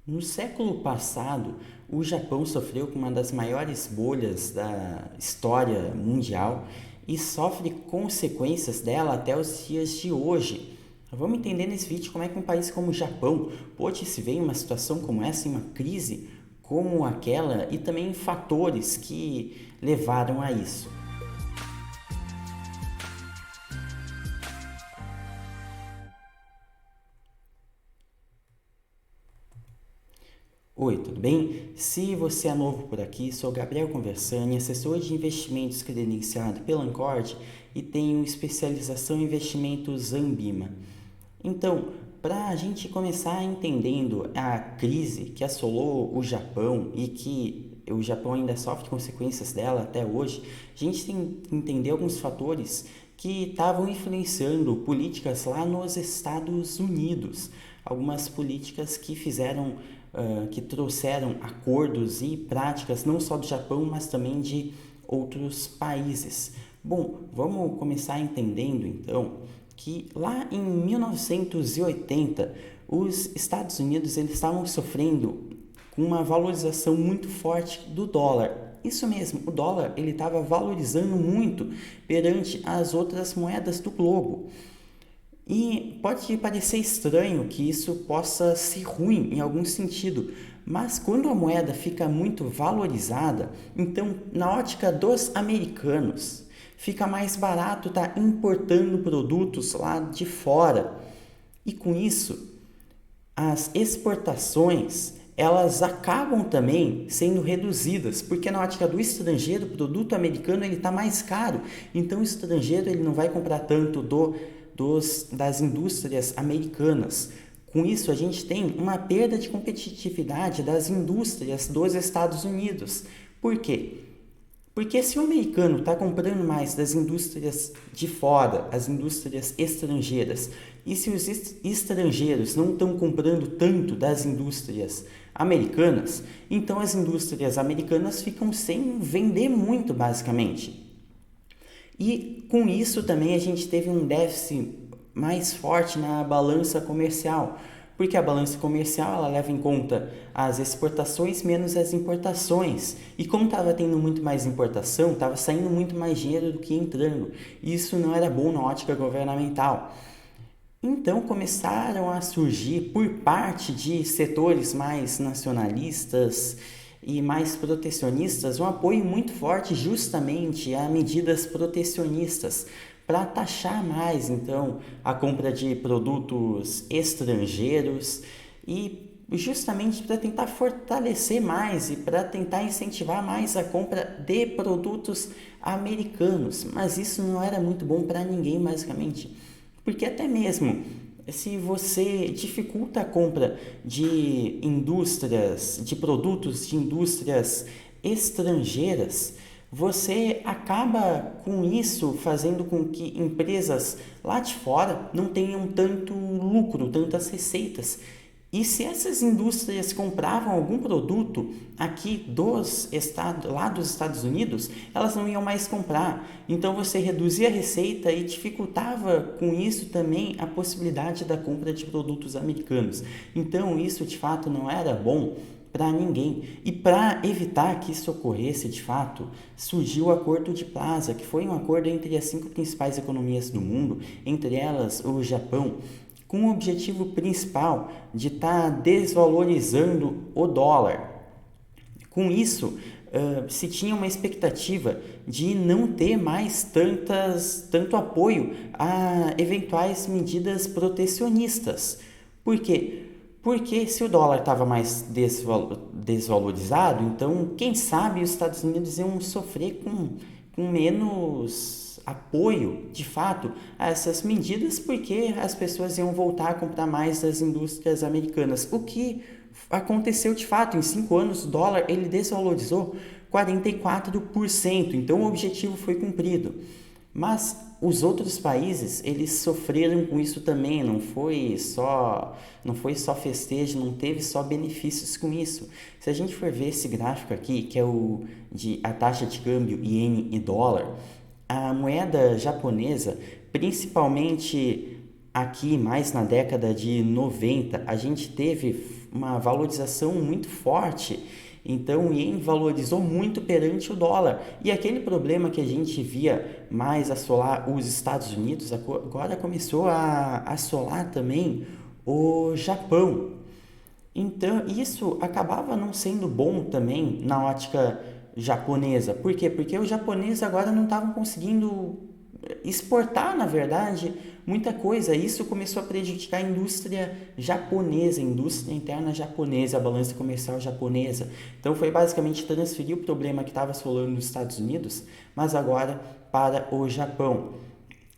No século passado, o Japão sofreu com uma das maiores bolhas da história mundial e sofre consequências dela até os dias de hoje. Vamos entender nesse vídeo como é que um país como o Japão pode se ver em uma situação como essa, em uma crise como aquela, e também fatores que levaram a isso. Oi, tudo bem? Se você é novo por aqui, sou Gabriel Conversani, assessor de investimentos credenciado pela Ancord e tenho especialização em investimentos Ambima. Então, para a gente começar entendendo a crise que assolou o Japão e que o Japão ainda sofre consequências dela até hoje, a gente tem que entender alguns fatores que estavam influenciando políticas lá nos Estados Unidos. Algumas políticas que fizeram, que trouxeram acordos e práticas não só do Japão, mas também de outros países. Bom, vamos começar entendendo então que lá em 1980 os Estados Unidos eles estavam sofrendo com uma valorização muito forte do dólar. Isso mesmo, o dólar ele estava valorizando muito perante as outras moedas do globo. E pode parecer estranho que isso possa ser ruim em algum sentido, mas quando a moeda fica muito valorizada, então na ótica dos americanos, fica mais barato estar importando produtos lá de fora. E com isso, as exportações elas acabam também sendo reduzidas, porque na ótica do estrangeiro, o produto americano ele está mais caro, então o estrangeiro ele não vai comprar tanto das indústrias americanas. Com isso, a gente tem uma perda de competitividade das indústrias dos Estados Unidos. Por quê? Porque se o americano está comprando mais das indústrias de fora, as indústrias estrangeiras, e se os estrangeiros não estão comprando tanto das indústrias americanas, então as indústrias americanas ficam sem vender muito, basicamente. E com isso também a gente teve um déficit mais forte na balança comercial, porque a balança comercial ela leva em conta as exportações menos as importações. E como estava tendo muito mais importação, estava saindo muito mais dinheiro do que entrando. Isso não era bom na ótica governamental. Então começaram a surgir, por parte de setores mais nacionalistas e mais protecionistas, um apoio muito forte justamente a medidas protecionistas para taxar mais então a compra de produtos estrangeiros e justamente para tentar fortalecer mais e para tentar incentivar mais a compra de produtos americanos. Mas isso não era muito bom para ninguém, basicamente. Porque até mesmo se você dificulta a compra de indústrias, de produtos de indústrias estrangeiras, você acaba com isso fazendo com que empresas lá de fora não tenham tanto lucro, tantas receitas. E se essas indústrias compravam algum produto aqui lá dos Estados Unidos, elas não iam mais comprar. Então você reduzia a receita e dificultava com isso também a possibilidade da compra de produtos americanos. Então isso de fato não era bom para ninguém. E para evitar que isso ocorresse de fato, surgiu o Acordo de Plaza, que foi um acordo entre as cinco principais economias do mundo, entre elas o Japão, com o objetivo principal de estar desvalorizando o dólar. Com isso, se tinha uma expectativa de não ter mais tanto apoio a eventuais medidas protecionistas. Por quê? Porque se o dólar estava mais desvalorizado, então quem sabe os Estados Unidos iam sofrer com menos apoio, de fato, a essas medidas, porque as pessoas iam voltar a comprar mais das indústrias americanas. O que aconteceu de fato, em 5 anos o dólar ele desvalorizou 44%, então o objetivo foi cumprido. Mas os outros países, eles sofreram com isso também, não foi só festejo, não teve só benefícios com isso. Se a gente for ver esse gráfico aqui, que é o de a taxa de câmbio iene e dólar, a moeda japonesa, principalmente aqui mais na década de 90, a gente teve uma valorização muito forte. Então o iene valorizou muito perante o dólar. E aquele problema que a gente via mais assolar os Estados Unidos, agora começou a assolar também o Japão. Então, isso acabava não sendo bom também na ótica japonesa. Por quê? Porque os japoneses agora não estavam conseguindo exportar, na verdade, muita coisa. Isso começou a prejudicar a indústria japonesa, a indústria interna japonesa, a balança comercial japonesa. Então, foi basicamente transferir o problema que estava assolando nos Estados Unidos, mas agora para o Japão.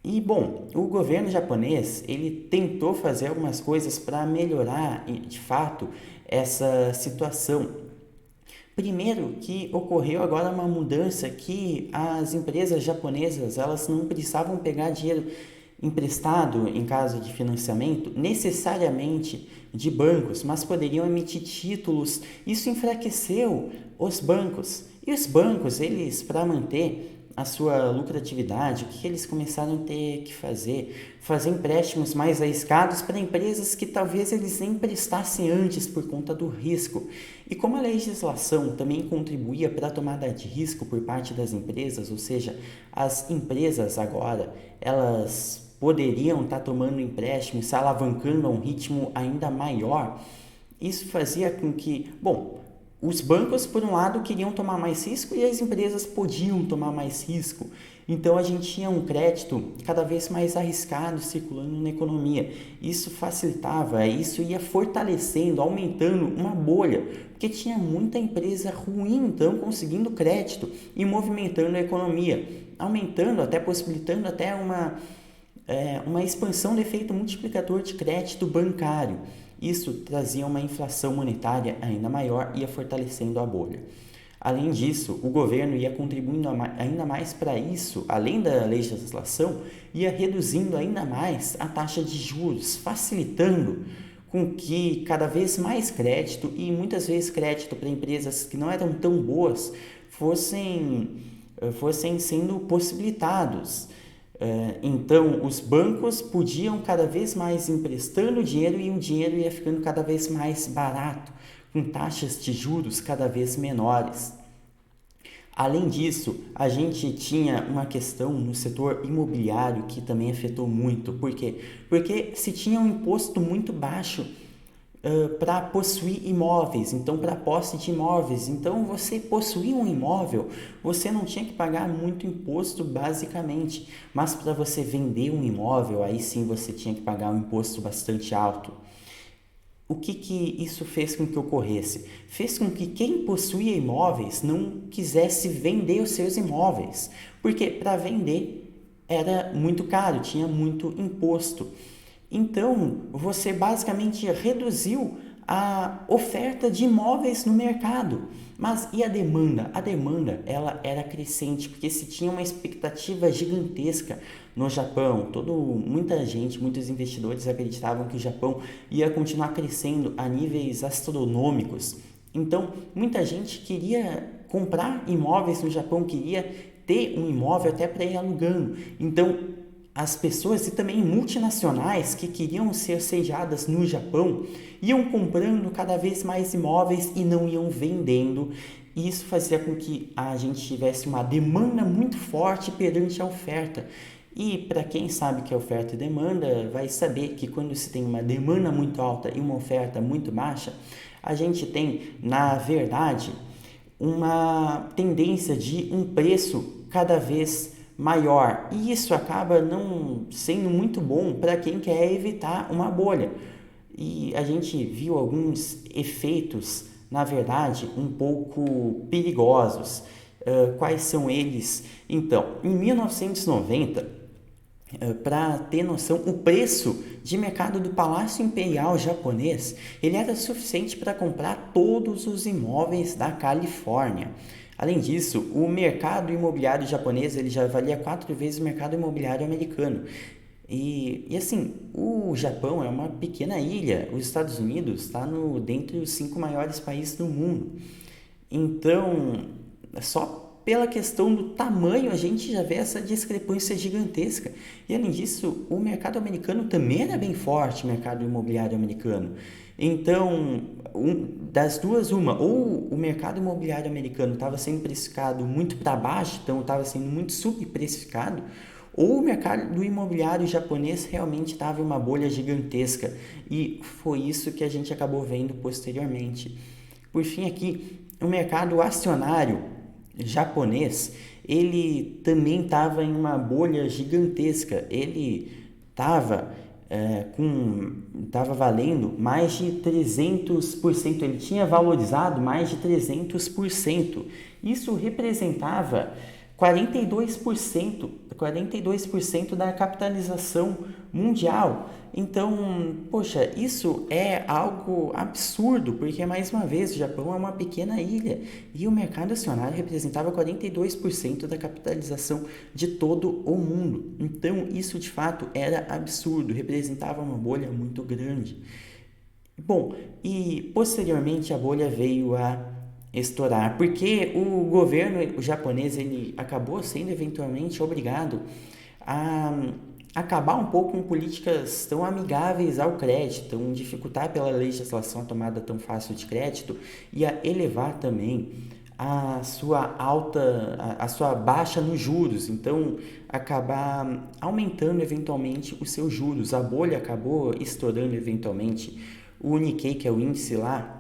E bom, o governo japonês, ele tentou fazer algumas coisas para melhorar, de fato, essa situação. Primeiro que ocorreu agora uma mudança que as empresas japonesas, elas não precisavam pegar dinheiro emprestado em caso de financiamento necessariamente de bancos, mas poderiam emitir títulos. Isso enfraqueceu os bancos. E os bancos, eles para manter a sua lucratividade, o que eles começaram a ter que fazer? Fazer empréstimos mais arriscados para empresas que talvez eles nem prestassem antes por conta do risco. E como a legislação também contribuía para a tomada de risco por parte das empresas, ou seja, as empresas agora, elas poderiam estar tomando empréstimos, se alavancando a um ritmo ainda maior, isso fazia com que, bom, os bancos, por um lado, queriam tomar mais risco e as empresas podiam tomar mais risco. Então, a gente tinha um crédito cada vez mais arriscado circulando na economia. Isso facilitava, isso ia fortalecendo, aumentando uma bolha, porque tinha muita empresa ruim, então, conseguindo crédito e movimentando a economia, aumentando, até possibilitando até uma expansão do efeito multiplicador de crédito bancário. Isso trazia uma inflação monetária ainda maior e ia fortalecendo a bolha. Além disso, o governo ia contribuindo ainda mais para isso, além da legislação, ia reduzindo ainda mais a taxa de juros, facilitando com que cada vez mais crédito, e muitas vezes crédito para empresas que não eram tão boas, fossem sendo possibilitados. Então, os bancos podiam cada vez mais emprestando dinheiro e o dinheiro ia ficando cada vez mais barato, com taxas de juros cada vez menores. Além disso, a gente tinha uma questão no setor imobiliário que também afetou muito. Por quê? Porque se tinha um imposto muito baixo para possuir imóveis, então para posse de imóveis. Então você possuir um imóvel, você não tinha que pagar muito imposto basicamente, mas para você vender um imóvel, aí sim você tinha que pagar um imposto bastante alto. O que isso fez com que ocorresse? Fez com que quem possuía imóveis não quisesse vender os seus imóveis, porque para vender era muito caro, tinha muito imposto. Então, você basicamente reduziu a oferta de imóveis no mercado. Mas e a demanda? A demanda, ela era crescente, porque se tinha uma expectativa gigantesca no Japão. Muita gente, muitos investidores acreditavam que o Japão ia continuar crescendo a níveis astronômicos. Então, muita gente queria comprar imóveis no Japão, queria ter um imóvel até para ir alugando. Então, as pessoas e também multinacionais que queriam ser sediadas no Japão iam comprando cada vez mais imóveis e não iam vendendo. E isso fazia com que a gente tivesse uma demanda muito forte perante a oferta. E para quem sabe que é oferta e demanda, vai saber que quando se tem uma demanda muito alta e uma oferta muito baixa, a gente tem, na verdade, uma tendência de um preço cada vez maior, e isso acaba não sendo muito bom para quem quer evitar uma bolha. E a gente viu alguns efeitos, na verdade, um pouco perigosos. Quais são eles? Então, em 1990, para ter noção, o preço de mercado do Palácio Imperial japonês, ele era suficiente para comprar todos os imóveis da Califórnia. Além disso, o mercado imobiliário japonês ele já valia 4 vezes o mercado imobiliário americano. E assim, o Japão é uma pequena ilha, os Estados Unidos está dentre os 5 maiores países do mundo. Então, só pela questão do tamanho, a gente já vê essa discrepância gigantesca. E além disso, o mercado americano também era bem forte, o mercado imobiliário americano. Então, das duas, ou o mercado imobiliário americano estava sendo precificado muito para baixo, então estava sendo muito subprecificado, ou o mercado do imobiliário japonês realmente estava em uma bolha gigantesca. E foi isso que a gente acabou vendo posteriormente. Por fim, aqui, o mercado acionário japonês, ele também estava em uma bolha gigantesca. Ele estava estava valendo mais de 300%, ele tinha valorizado mais de 300%. Isso representava 42% da capitalização mundial. Então, poxa, isso é algo absurdo, porque mais uma vez o Japão é uma pequena ilha e o mercado acionário representava 42% da capitalização de todo o mundo. Então, isso de fato era absurdo, representava uma bolha muito grande. Bom, e posteriormente a bolha veio a estourar, porque o governo japonês ele acabou sendo eventualmente obrigado a acabar um pouco com políticas tão amigáveis ao crédito, dificultar pela legislação a tomada tão fácil de crédito e a elevar também a sua baixa nos juros, então acabar aumentando eventualmente os seus juros. A bolha acabou estourando eventualmente. O Nikkei, que é o índice lá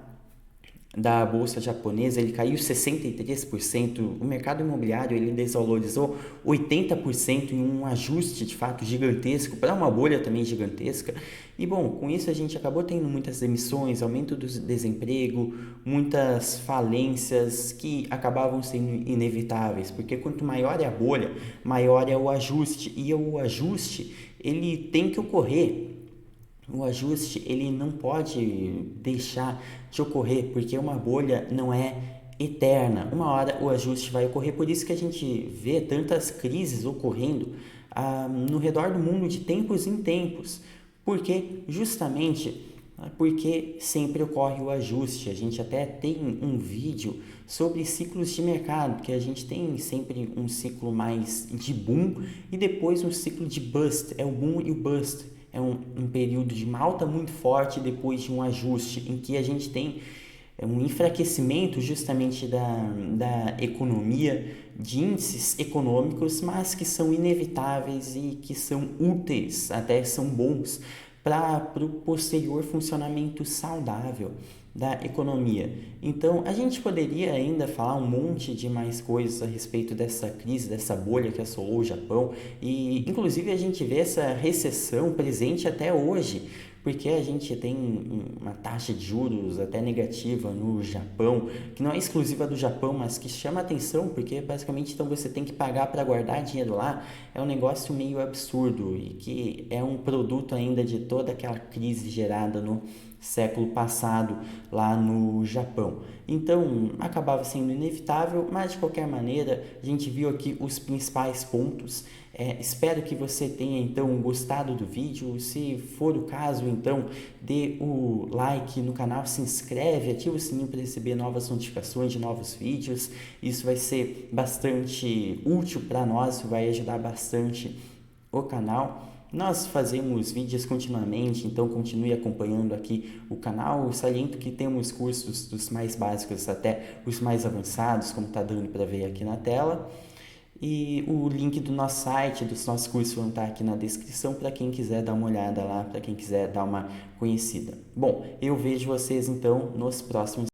da bolsa japonesa, ele caiu 63%, o mercado imobiliário ele desvalorizou 80% em um ajuste de fato gigantesco, para uma bolha também gigantesca. E bom, com isso a gente acabou tendo muitas demissões, aumento do desemprego, muitas falências que acabavam sendo inevitáveis, porque quanto maior é a bolha, maior é o ajuste, e o ajuste ele tem que ocorrer. O ajuste ele não pode deixar de ocorrer, porque uma bolha não é eterna. Uma hora o ajuste vai ocorrer, por isso que a gente vê tantas crises ocorrendo no redor do mundo de tempos em tempos, porque justamente porque sempre ocorre o ajuste. A gente até tem um vídeo sobre ciclos de mercado, que a gente tem sempre um ciclo mais de boom e depois um ciclo de bust, é o boom e o bust. É um período de uma alta muito forte depois de um ajuste, em que a gente tem um enfraquecimento justamente da economia, de índices econômicos, mas que são inevitáveis e que são úteis, até são bons para o posterior funcionamento saudável da economia. Então, a gente poderia ainda falar um monte de mais coisas a respeito dessa crise, dessa bolha que assolou o Japão, e inclusive a gente vê essa recessão presente até hoje, porque a gente tem uma taxa de juros até negativa no Japão, que não é exclusiva do Japão, mas que chama atenção, porque basicamente então você tem que pagar para guardar dinheiro lá, é um negócio meio absurdo e que é um produto ainda de toda aquela crise gerada no século passado lá no Japão. Então acabava sendo inevitável, mas de qualquer maneira a gente viu aqui os principais pontos. Espero que você tenha então gostado do vídeo. Se for o caso, então dê o like no canal, se inscreve, ativa o sininho para receber novas notificações de novos vídeos. Isso vai ser bastante útil para nós, vai ajudar bastante o canal. Nós fazemos vídeos continuamente, então continue acompanhando aqui o canal. Eu saliento que temos cursos dos mais básicos até os mais avançados, como está dando para ver aqui na tela. E o link do nosso site, dos nossos cursos vão estar aqui na descrição para quem quiser dar uma olhada lá, para quem quiser dar uma conhecida. Bom, eu vejo vocês então nos próximos